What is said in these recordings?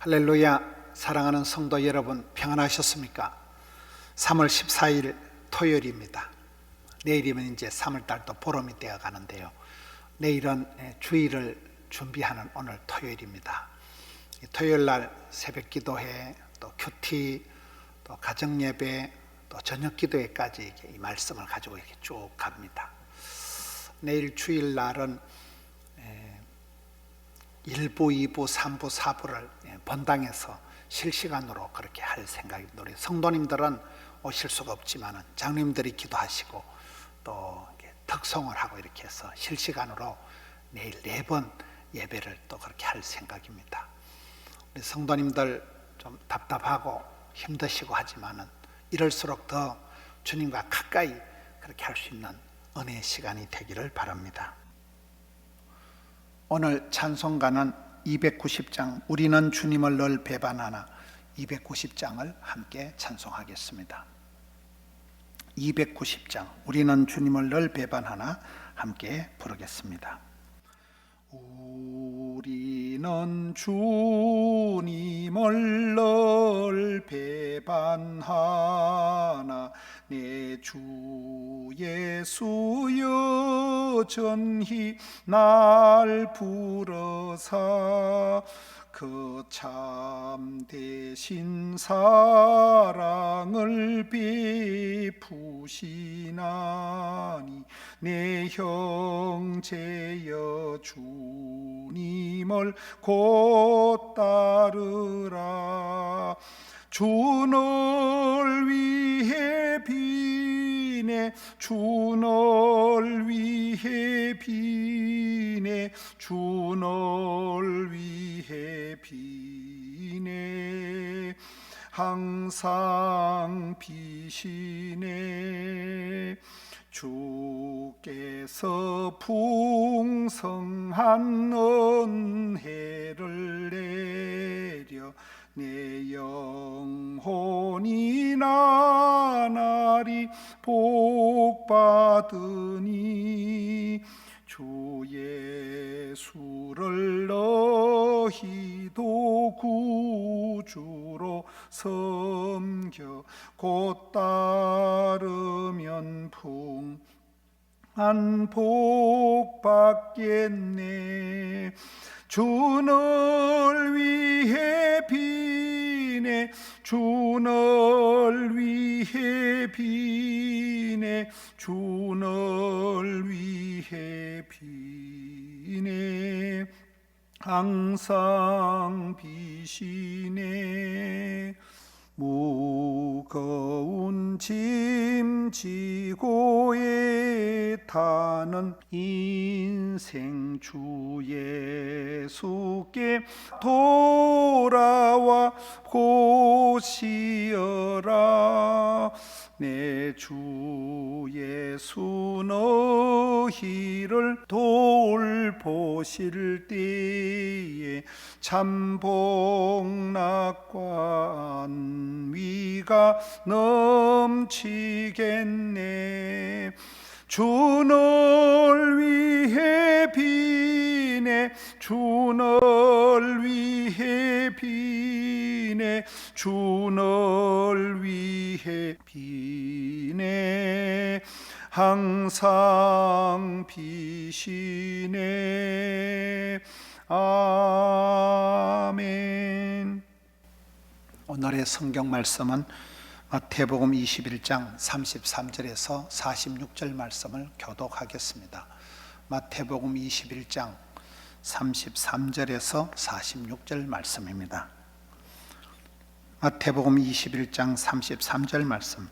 할렐루야. 사랑하는 성도 여러분, 평안하셨습니까? 3월 14일 토요일입니다. 내일이면 이제 3월달도 보름이 되어 가는데요, 내일은 주일을 준비하는 오늘 토요일입니다. 토요일날 새벽 기도회, 또 큐티, 또 가정예배, 또 저녁 기도회까지 이 말씀을 가지고 이렇게 쭉 갑니다. 내일 주일날은 1부, 2부, 3부, 4부를 본당에서 실시간으로 그렇게 할 생각입니다. 우리 성도님들은 오실 수가 없지만 장로님들이 기도하시고 또 특송을 하고 이렇게 해서 실시간으로 내일 4번 예배를 또 그렇게 할 생각입니다. 우리 성도님들 좀 답답하고 힘드시고 하지만은 이럴수록 더 주님과 가까이 그렇게 할 수 있는 은혜의 시간이 되기를 바랍니다. 오늘 찬송가는 290장 우리는 주님을 늘 배반하나 290장을 함께 찬송하겠습니다. 290장 우리는 주님을 늘 배반하나 함께 부르겠습니다. 우리는 주님을 늘 배반하나 내 주 예수 여전히 날 부르사 그 참되신 사랑을 베푸시나니 내 형제여 주님을 곧 따르라. 주를 위해 비네 주를 위해 비네 주를 위해 비네 항상 비시네. 주께서 풍성한 은혜를 내려 내 영혼이 나날이 복받으니 주 예수를 너희도 구주로 섬겨 곧 따르면 풍한 복 받겠네. 주를 위해 비네 주를 위해 비네 주를 위해 비네 항상 비시네. 무거운 짐 지고 애타는 인생 주 예수께 돌아와 보시어라. 내 주 예수 너희를 돌보실 때에 참 복락과 안위가 넘치겠네. 주를 위해 비네 주를 위해 비네 주를 위해 비네 항상 비시네. 아멘. 오늘의 성경 말씀은 마태복음 21장 33절에서 46절 말씀을 교독하겠습니다. 마태복음 21장 33절에서 46절 말씀입니다. 마태복음 21장 33절 말씀.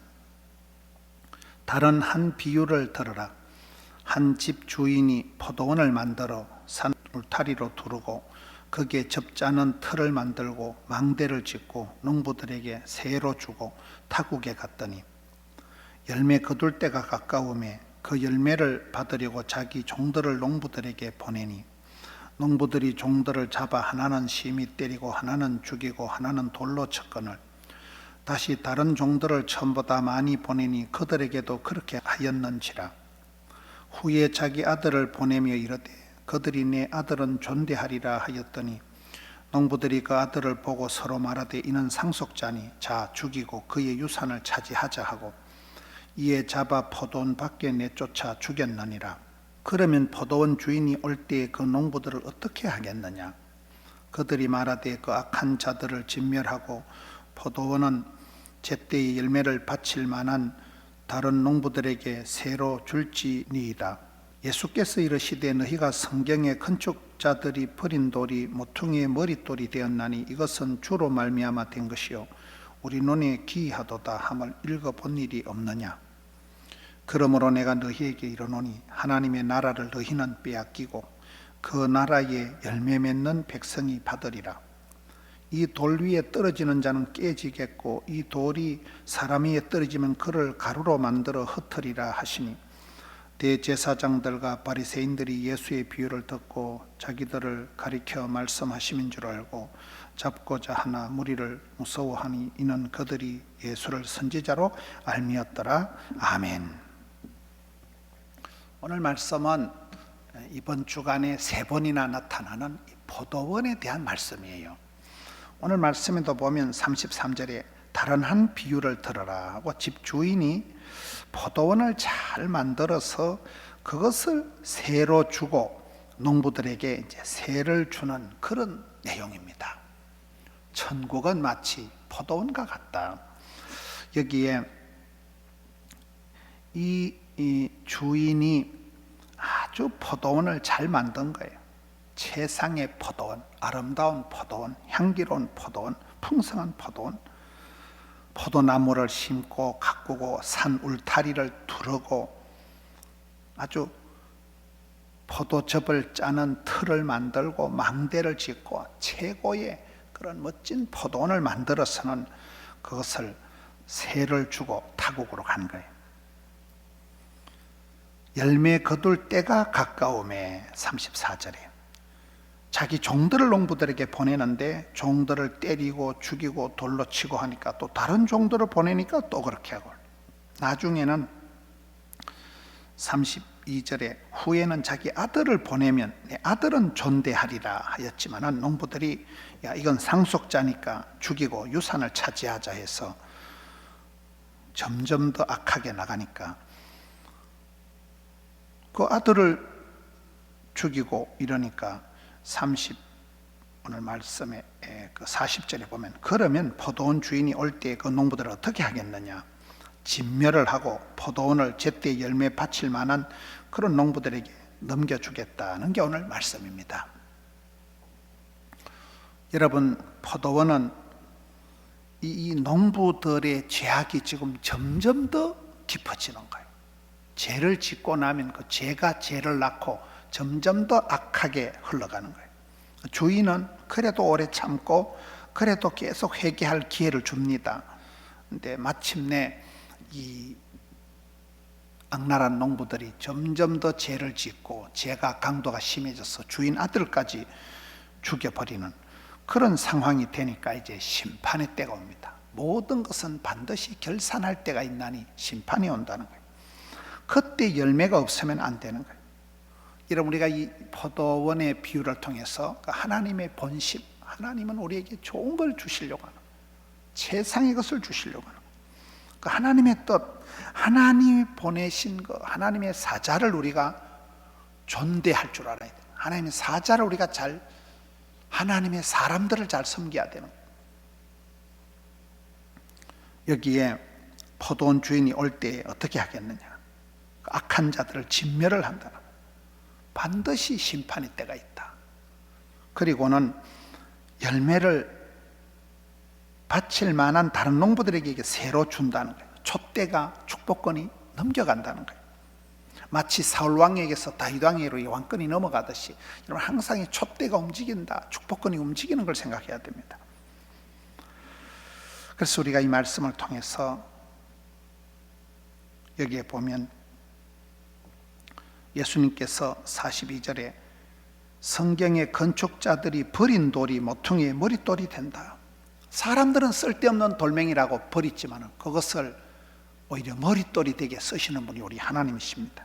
다른 한 비유를 들으라. 한 집 주인이 포도원을 만들어 산 울타리로 두르고 거기에 접자는 틀을 만들고 망대를 짓고 농부들에게 세로 주고 타국에 갔더니 열매 거둘 때가 가까우매 그 열매를 받으려고 자기 종들을 농부들에게 보내니 농부들이 종들을 잡아 하나는 심히 때리고 하나는 죽이고 하나는 돌로 쳤거늘 다시 다른 종들을 처음보다 많이 보내니 그들에게도 그렇게 하였는지라. 후에 자기 아들을 보내며 이르되 그들이 내 아들은 존대하리라 하였더니 농부들이 그 아들을 보고 서로 말하되 이는 상속자니 자 죽이고 그의 유산을 차지하자 하고 이에 잡아 포도원 밖에 내쫓아 죽였느니라. 그러면 포도원 주인이 올 때에 그 농부들을 어떻게 하겠느냐? 그들이 말하되 그 악한 자들을 진멸하고 포도원은 제때의 열매를 바칠 만한 다른 농부들에게 새로 줄지니이다. 예수께서 이르시되 너희가 성경의 건축자들이 버린 돌이 모퉁이의 머릿돌이 되었나니 이것은 주로 말미암아 된 것이요 우리 눈에 기이하도다 함을 읽어본 일이 없느냐. 그러므로 내가 너희에게 이르노니 하나님의 나라를 너희는 빼앗기고 그 나라에 열매 맺는 백성이 받으리라. 이 돌 위에 떨어지는 자는 깨지겠고 이 돌이 사람 위에 떨어지면 그를 가루로 만들어 흩으리라 하시니 대제사장들과 바리새인들이 예수의 비유를 듣고 자기들을 가리켜 말씀하심인 줄 알고 잡고자 하나 무리를 무서워하니 이는 그들이 예수를 선지자로 알미었더라. 아멘. 오늘 말씀은 이번 주간에 3번이나 나타나는 포도원에 대한 말씀이에요. 오늘 말씀에도 보면 33절에 다른 한 비유를 들어라 하고 집주인이 포도원을 잘 만들어서 그것을 새로 주고 농부들에게 이제 새를 주는 그런 내용입니다. 천국은 마치 포도원과 같다. 여기에 이 주인이 아주 포도원을 잘 만든 거예요. 최상의 포도원, 아름다운 포도원, 향기로운 포도원, 풍성한 포도원, 포도나무를 심고 가꾸고 산 울타리를 두르고 아주 포도즙을 짜는 틀을 만들고 망대를 짓고 최고의 그런 멋진 포도원을 만들어서는 그것을 새를 주고 타국으로 간 거예요. 열매 거둘 때가 가까움에 34절에 자기 종들을 농부들에게 보내는데 종들을 때리고 죽이고 돌로 치고 하니까 또 다른 종들을 보내니까 또 그렇게 하고 나중에는 32절에 후에는 자기 아들을 보내면 내 아들은 존대하리라 하였지만 농부들이 야 이건 상속자니까 죽이고 유산을 차지하자 해서 점점 더 악하게 나가니까 그 아들을 죽이고 이러니까 오늘 말씀에 그 40절에 보면 그러면 포도원 주인이 올 때 그 농부들을 어떻게 하겠느냐. 진멸을 하고 포도원을 제때 열매 바칠 만한 그런 농부들에게 넘겨주겠다는 게 오늘 말씀입니다. 여러분, 포도원은 이 농부들의 죄악이 지금 점점 더 깊어지는 거예요. 죄를 짓고 나면 그 죄가 죄를 낳고 점점 더 악하게 흘러가는 거예요. 주인은 그래도 오래 참고 그래도 계속 회개할 기회를 줍니다. 근데 마침내 이 악랄한 농부들이 점점 더 죄를 짓고 죄가 강도가 심해져서 주인 아들까지 죽여버리는 그런 상황이 되니까 이제 심판의 때가 옵니다. 모든 것은 반드시 결산할 때가 있나니 심판이 온다는 거예요. 그때 열매가 없으면 안 되는 거예요. 여러분, 우리가 이 포도원의 비유를 통해서 하나님의 본심, 하나님은 우리에게 좋은 걸 주시려고 하는 거예요. 최상의 것을 주시려고 하는 거예요. 그 하나님의 뜻, 하나님이 보내신 그 하나님의 사자를 우리가 존대할 줄 알아야 돼요. 하나님의 사자를 우리가 잘, 하나님의 사람들을 잘 섬겨야 되는 거예요. 여기에 포도원 주인이 올 때 어떻게 하겠느냐. 악한 자들을 진멸을 한다는 거예요. 반드시 심판의 때가 있다. 그리고는 열매를 바칠 만한 다른 농부들에게 새로 준다는 거예요. 촛대가 축복권이 넘겨간다는 거예요. 마치 사울 왕에게서 다윗 왕에게로 왕권이 넘어가듯이 여러분 항상 이 촛대가 움직인다, 축복권이 움직이는 걸 생각해야 됩니다. 그래서 우리가 이 말씀을 통해서 여기에 보면 예수님께서 42절에 성경의 건축자들이 버린 돌이 모퉁이의 머릿돌이 된다. 사람들은 쓸데없는 돌멩이라고 버리지만 그것을 오히려 머릿돌이 되게 쓰시는 분이 우리 하나님이십니다.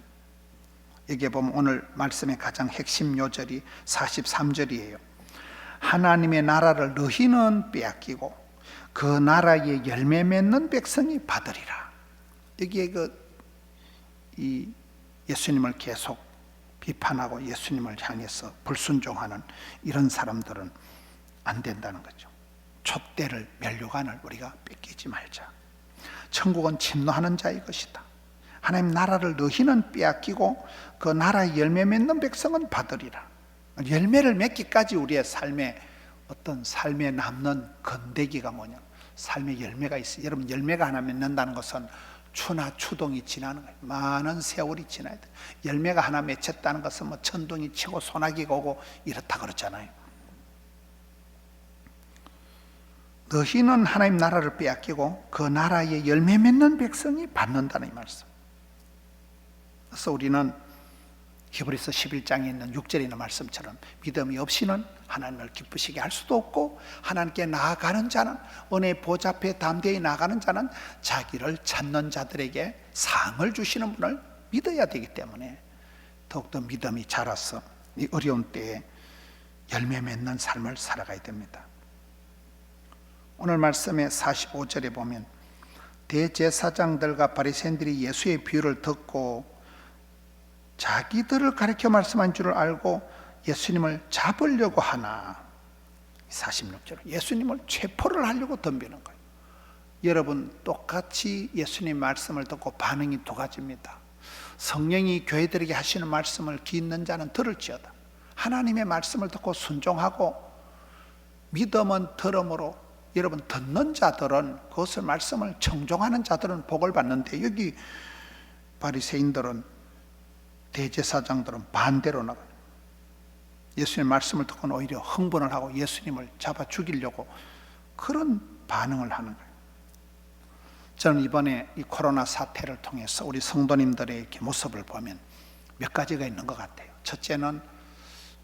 여기에 보면 오늘 말씀의 가장 핵심 요절이 43절이에요. 하나님의 나라를 너희는 빼앗기고 그 나라에 열매 맺는 백성이 받으리라. 여기에 이 예수님을 계속 비판하고 예수님을 향해서 불순종하는 이런 사람들은 안 된다는 거죠. 촛대를 면류관을 우리가 뺏기지 말자. 천국은 침노하는 자의 것이다. 하나님 나라를 너희는 빼앗기고 그 나라의 열매 맺는 백성은 받으리라. 열매를 맺기까지 우리의 삶에 어떤 삶에 남는 건데기가 뭐냐, 삶의 열매가 있어요. 여러분, 열매가 하나 맺는다는 것은 추나 추동이 지나는 거예요. 많은 세월이 지나야 돼요. 열매가 하나 맺혔다는 것은 뭐 천둥이 치고 소나기가 오고 이렇다 그러잖아요. 너희는 하나님 나라를 빼앗기고 그 나라에 열매 맺는 백성이 받는다는 이 말씀. 그래서 우리는 히브리서 11장에 있는 6절에 있는 말씀처럼 믿음이 없이는 하나님을 기쁘시게 할 수도 없고, 하나님께 나아가는 자는, 은혜의 보좌 앞에 담대히 나아가는 자는 자기를 찾는 자들에게 상을 주시는 분을 믿어야 되기 때문에 더욱더 믿음이 자라서 이 어려운 때에 열매 맺는 삶을 살아가야 됩니다. 오늘 말씀의 45절에 보면 대제사장들과 바리새인들이 예수의 비유를 듣고 자기들을 가리켜 말씀한 줄을 알고 예수님을 잡으려고 하나. 46절, 예수님을 체포를 하려고 덤비는 거예요. 여러분, 똑같이 예수님 말씀을 듣고 반응이 두 가지입니다. 성령이 교회들에게 하시는 말씀을 귀 있는 자는 들을지어다. 하나님의 말씀을 듣고 순종하고 믿음은 들음으로, 여러분, 듣는 자들은, 그것을 말씀을 청종하는 자들은 복을 받는데, 여기 바리새인들은, 대제사장들은 반대로 나가요. 예수님의 말씀을 듣고는 오히려 흥분을 하고 예수님을 잡아 죽이려고 그런 반응을 하는 거예요. 저는 이번에 이 코로나 사태를 통해서 우리 성도님들의 이렇게 모습을 보면 몇 가지가 있는 것 같아요. 첫째는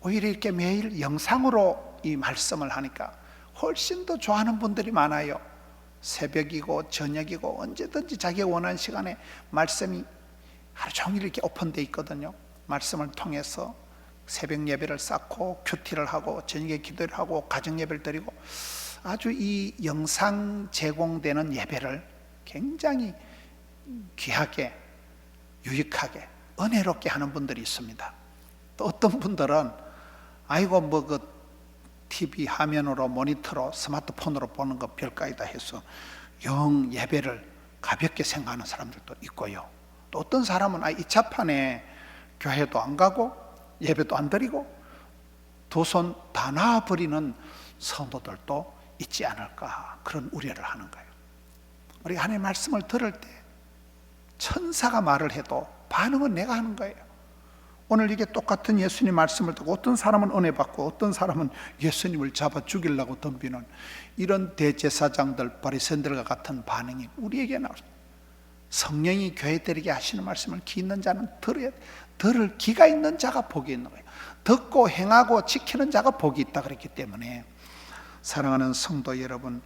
오히려 이렇게 매일 영상으로 이 말씀을 하니까 훨씬 더 좋아하는 분들이 많아요. 새벽이고 저녁이고 언제든지 자기가 원하는 시간에 말씀이 하루 종일 이렇게 오픈되어 있거든요. 말씀을 통해서 새벽 예배를 쌓고 큐티를 하고 저녁에 기도를 하고 가정 예배를 드리고, 아주 이 영상 제공되는 예배를 굉장히 귀하게, 유익하게, 은혜롭게 하는 분들이 있습니다. 또 어떤 분들은 아이고 뭐 그 TV 화면으로, 모니터로, 스마트폰으로 보는 거 별거이다 해서 영 예배를 가볍게 생각하는 사람들도 있고요. 또 어떤 사람은 이 차판에 교회도 안 가고 예배도 안 드리고 두 손 다 놔버리는 성도들도 있지 않을까, 그런 우려를 하는 거예요. 우리 하나님의 말씀을 들을 때 천사가 말을 해도 반응은 내가 하는 거예요. 오늘 이게 똑같은 예수님 말씀을 듣고 어떤 사람은 은혜 받고 어떤 사람은 예수님을 잡아 죽이려고 덤비는 이런 대제사장들, 바리새인들과 같은 반응이 우리에게 나옵니다. 성령이 교회들에게 하시는 말씀을 귀 있는 자는 들어야 돼. 들을 귀가 있는 자가 복이 있는 거예요. 듣고 행하고 지키는 자가 복이 있다 그랬기 때문에, 사랑하는 성도 여러분,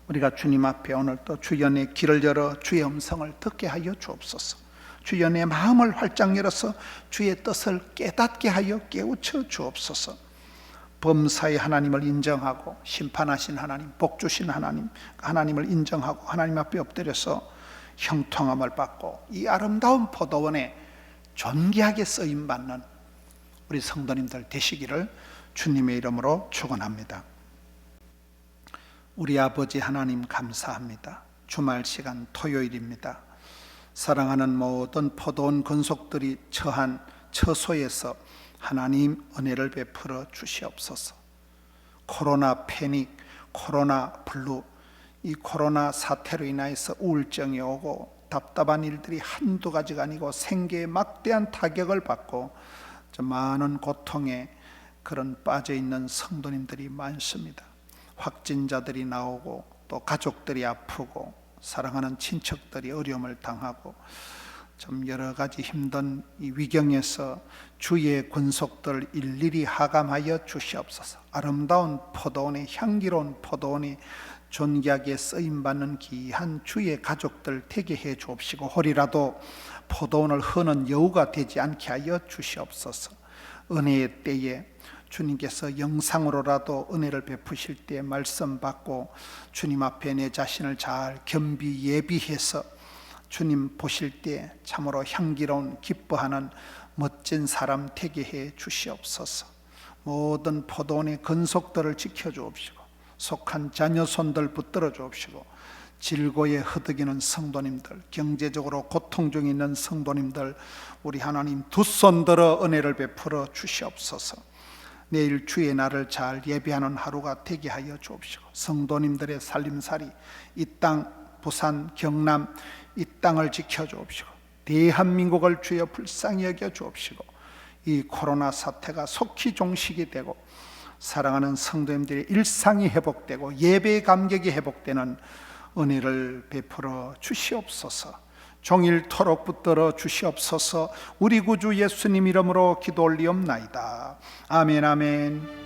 우리가 주님 앞에 오늘 또 주연의 길을 열어 주의 음성을 듣게 하여 주옵소서. 주연의 마음을 활짝 열어서 주의 뜻을 깨닫게 하여 깨우쳐 주옵소서. 범사의 하나님을 인정하고 심판하신 하나님, 복 주신 하나님, 하나님을 인정하고 하나님 앞에 엎드려서 형통함을 받고 이 아름다운 포도원에 존귀하게 쓰임받는 우리 성도님들 되시기를 주님의 이름으로 축원합니다. 우리 아버지 하나님, 감사합니다. 주말 시간 토요일입니다. 사랑하는 모든 포도원 근속들이 처한 처소에서 하나님 은혜를 베풀어 주시옵소서. 코로나 패닉, 코로나 블루, 이 코로나 사태로 인하여서 우울증이 오고 답답한 일들이 한두 가지가 아니고 생계에 막대한 타격을 받고 많은 고통에 그런 빠져있는 성도님들이 많습니다. 확진자들이 나오고 또 가족들이 아프고 사랑하는 친척들이 어려움을 당하고 좀 여러 가지 힘든 이 위경에서 주의 권속들 일일이 하감하여 주시옵소서. 아름다운 포도원에, 향기로운 포도원에 존귀하게 쓰임받는 귀한 주의 가족들 되게 해 주옵시고, 혹이라도 포도원을 허는 여우가 되지 않게 하여 주시옵소서. 은혜의 때에 주님께서 영상으로라도 은혜를 베푸실 때 말씀 받고 주님 앞에 내 자신을 잘 겸비 예비해서 주님 보실 때 참으로 향기로운 기뻐하는 멋진 사람 되게 해 주시옵소서. 모든 포도원의 근속들을 지켜주옵시고 속한 자녀 손들 붙들어 주옵시고 질고에 허덕이는 성도님들, 경제적으로 고통 중에 있는 성도님들, 우리 하나님 두 손 들어 은혜를 베풀어 주시옵소서. 내일 주의 날을 잘 예비하는 하루가 되게 하여 주옵시고 성도님들의 살림살이 이 땅 부산 경남 이 땅을 지켜 주옵시고 대한민국을 주여 불쌍히 여겨 주옵시고 이 코로나 사태가 속히 종식이 되고 사랑하는 성도님들의 일상이 회복되고 예배의 감격이 회복되는 은혜를 베풀어 주시옵소서. 종일토록 붙들어 주시옵소서. 우리 구주 예수님 이름으로 기도 올리옵나이다. 아멘 아멘.